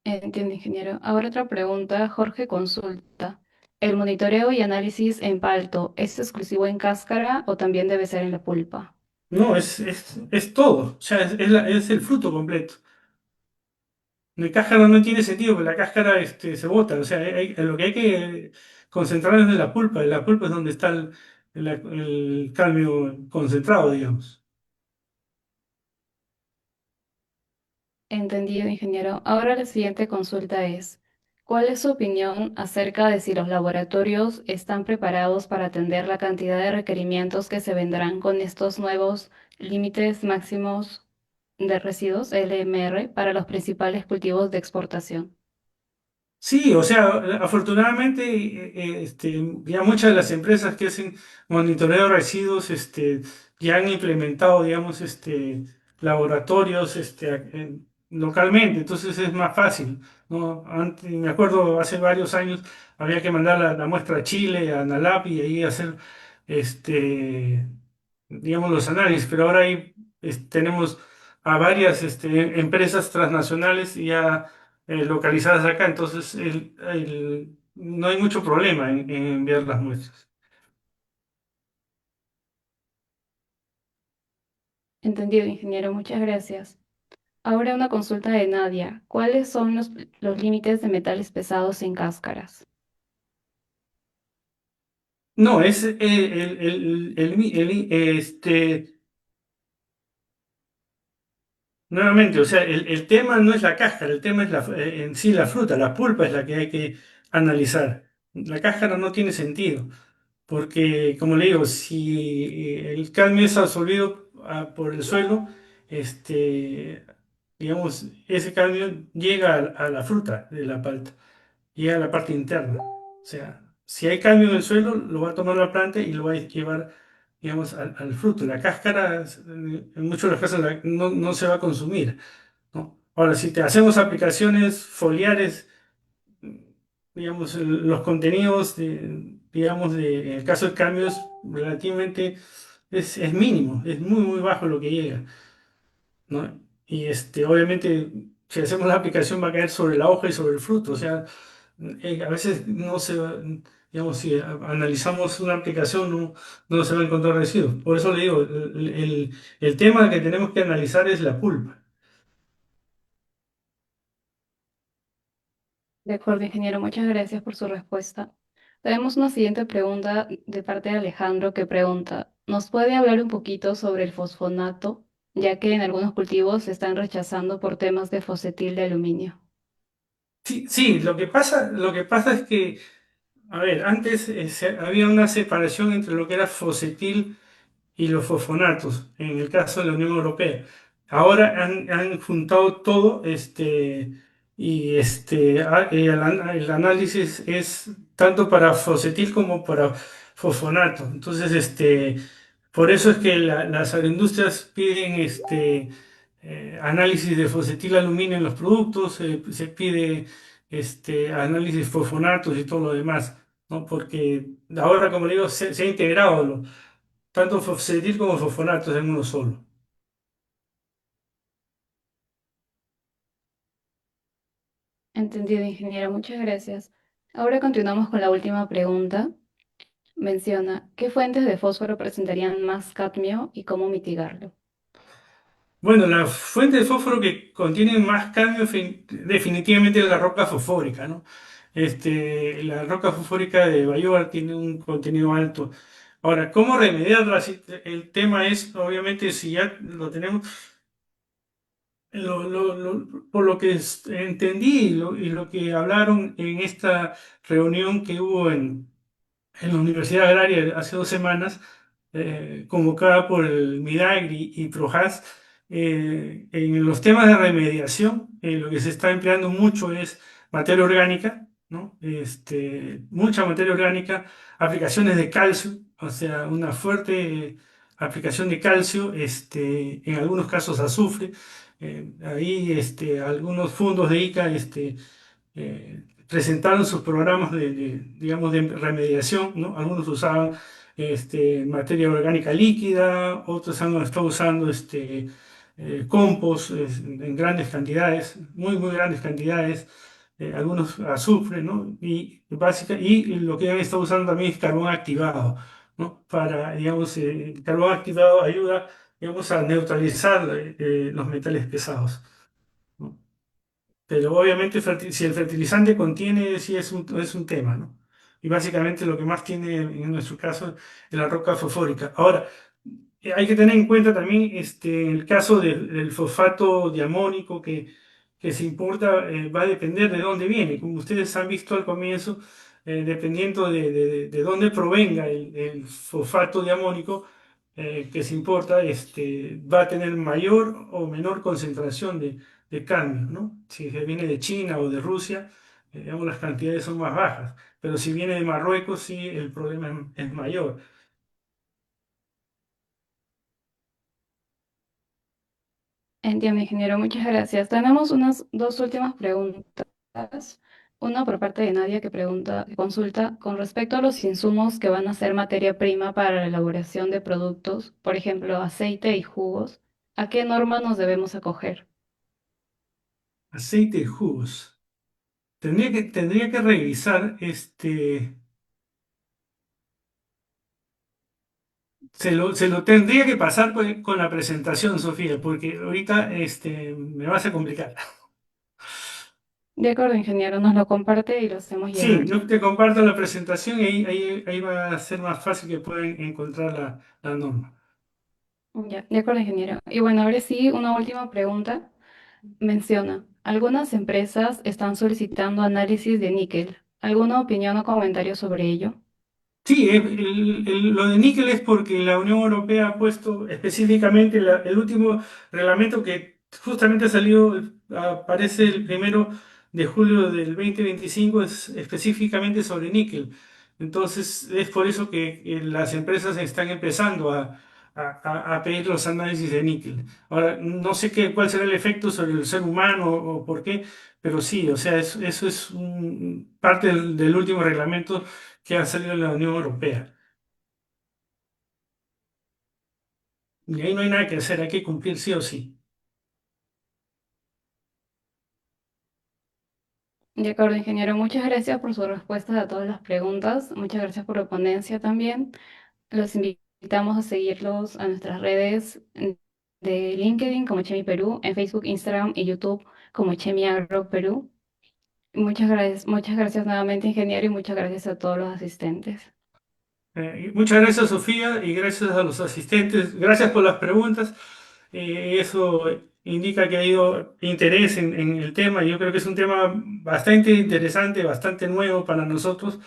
Entiendo, ingeniero. Ahora otra pregunta, Jorge consulta. ¿El monitoreo y análisis en palto es exclusivo en cáscara o también debe ser en la pulpa? No, es todo, o sea, es el fruto completo. La cáscara no tiene sentido, porque la cáscara se bota, o sea, lo que hay que concentrarnos es en la pulpa es donde está el cadmio concentrado, digamos. Entendido, ingeniero. Ahora la siguiente consulta es, ¿cuál es su opinión acerca de si los laboratorios están preparados para atender la cantidad de requerimientos que se vendrán con estos nuevos límites máximos de residuos, LMR, para los principales cultivos de exportación? Sí, o sea, afortunadamente ya muchas de las empresas que hacen monitoreo de residuos ya han implementado, digamos, laboratorios localmente, entonces es más fácil, ¿no? Antes, me acuerdo, hace varios años había que mandar la muestra a Chile, a NALAP y ahí hacer, este, digamos, los análisis, pero ahora tenemos a varias empresas transnacionales ya localizadas acá, entonces no hay mucho problema en enviar las muestras. Entendido, ingeniero. Muchas gracias. Ahora una consulta de Nadia. ¿Cuáles son los límites de metales pesados en cáscaras? No, es nuevamente, o sea, el tema no es la cáscara, el tema es en sí la fruta, la pulpa es la que hay que analizar. La cáscara no tiene sentido. Porque, como le digo, si el cadmio es absorbido por el suelo, digamos, ese cadmio llega a la fruta de la palta, llega a la parte interna. O sea, si hay cadmio en el suelo, lo va a tomar la planta y lo va a llevar, digamos, al fruto. La cáscara, en muchos de los casos, no se va a consumir, ¿no? Ahora, si te hacemos aplicaciones foliares, digamos, los contenidos, digamos, en el caso de cambios, relativamente es mínimo, es muy, muy bajo lo que llega, ¿no? Y obviamente, si hacemos la aplicación va a caer sobre la hoja y sobre el fruto, o sea, a veces no se va, digamos, si analizamos una aplicación no se va a encontrar residuos. Por eso le digo, el tema que tenemos que analizar es la pulpa. De acuerdo, ingeniero. Muchas gracias por su respuesta. Tenemos una siguiente pregunta de parte de Alejandro que pregunta, ¿nos puede hablar un poquito sobre el fosfonato, ya que en algunos cultivos se están rechazando por temas de fosfatil de aluminio? Sí, sí, lo que pasa es que a ver, antes había una separación entre lo que era fosfatil y los fosfonatos, en el caso de la Unión Europea. Ahora han juntado todo y el análisis es tanto para fosfatil como para fosfonato. Entonces, por eso es que las agroindustrias piden análisis de fosfatil aluminio en los productos, se pide análisis de fosfonatos y todo lo demás, ¿no? Porque ahora, como le digo, se ha integrado tanto fosfatil como fosfonatos en uno solo. Entendido, ingeniero. Muchas gracias. Ahora continuamos con la última pregunta. Menciona, ¿qué fuentes de fósforo presentarían más cadmio y cómo mitigarlo? Bueno, la fuente de fósforo que contiene más cadmio definitivamente es la roca fosfórica, ¿no? La roca fosfórica de Bayóvar tiene un contenido alto. Ahora, ¿cómo remediarla? El tema es, obviamente, si ya lo tenemos, por lo que entendí y lo que hablaron en esta reunión que hubo en la Universidad Agraria hace 2 semanas, convocada por el Midagri y Projas, en los temas de remediación, lo que se está empleando mucho es materia orgánica, ¿no? Mucha materia orgánica, aplicaciones de calcio, o sea, una fuerte aplicación de calcio, en algunos casos azufre. Ahí algunos fondos de ICA presentaron sus programas digamos, de remediación, ¿no? Algunos usaban materia orgánica líquida, otros han estado usando compost en grandes cantidades, muy, muy grandes cantidades, algunos azufre, ¿no? Y lo que han estado usando también es carbón activado, ¿no? Para, digamos, el carbón activado ayuda, digamos, a neutralizar los metales pesados, ¿no? Pero obviamente si el fertilizante contiene, sí es un tema, ¿no? y básicamente lo que más tiene en nuestro caso es la roca fosfórica. Ahora, hay que tener en cuenta también el caso del fosfato diamónico que se importa, va a depender de dónde viene. Como ustedes han visto al comienzo, dependiendo de dónde provenga el fosfato diamónico que se importa, va a tener mayor o menor concentración de cadmio, ¿no? Si viene de China o de Rusia, digamos, las cantidades son más bajas, pero si viene de Marruecos, sí, el problema es mayor. Entiendo, ingeniero, muchas gracias. Tenemos unas dos últimas preguntas. Una por parte de Nadia que pregunta, que consulta con respecto a los insumos que van a ser materia prima para la elaboración de productos, por ejemplo, aceite y jugos, ¿a qué norma nos debemos acoger? Aceite de jugos. Tendría que revisar, se lo tendría que pasar con la presentación, Sofía, porque ahorita me vas a complicar. De acuerdo, ingeniero, nos lo comparte y lo hacemos Sí, llegar. yo te comparto la presentación y ahí va a ser más fácil que puedan encontrar la norma. Ya, de acuerdo, ingeniero. Y bueno, ahora sí, una última pregunta. Menciona, algunas empresas están solicitando análisis de níquel. ¿Alguna opinión o comentario sobre ello? Sí, lo de níquel es porque la Unión Europea ha puesto específicamente el último reglamento que justamente ha salido, aparece el 1 de julio del 2025, es específicamente sobre níquel. Entonces, es por eso que las empresas están empezando a pedir los análisis de níquel. Ahora, no sé cuál será el efecto sobre el ser humano o por qué, pero sí, o sea, eso es parte del último reglamento que ha salido de la Unión Europea. Y ahí no hay nada que hacer, hay que cumplir sí o sí. De acuerdo, ingeniero. Muchas gracias por sus respuestas a todas las preguntas. Muchas gracias por la ponencia también. Los invitamos a seguirlos a nuestras redes de LinkedIn como Chemi Perú, en Facebook, Instagram y YouTube como Chemi Agro Perú. Muchas gracias nuevamente, ingeniero, y muchas gracias a todos los asistentes. Y muchas gracias, Sofía, y gracias a los asistentes. Gracias por las preguntas. Eso indica que ha habido interés en el tema. Yo creo que es un tema bastante interesante, bastante nuevo para nosotros.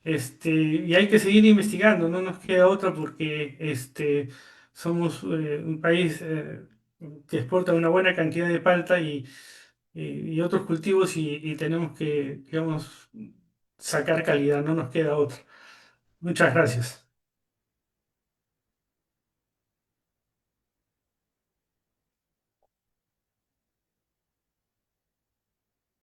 Y hay que seguir investigando, no nos queda otra porque somos un país que exporta una buena cantidad de palta y otros cultivos y tenemos que, digamos, sacar calidad, no nos queda otra. Muchas gracias.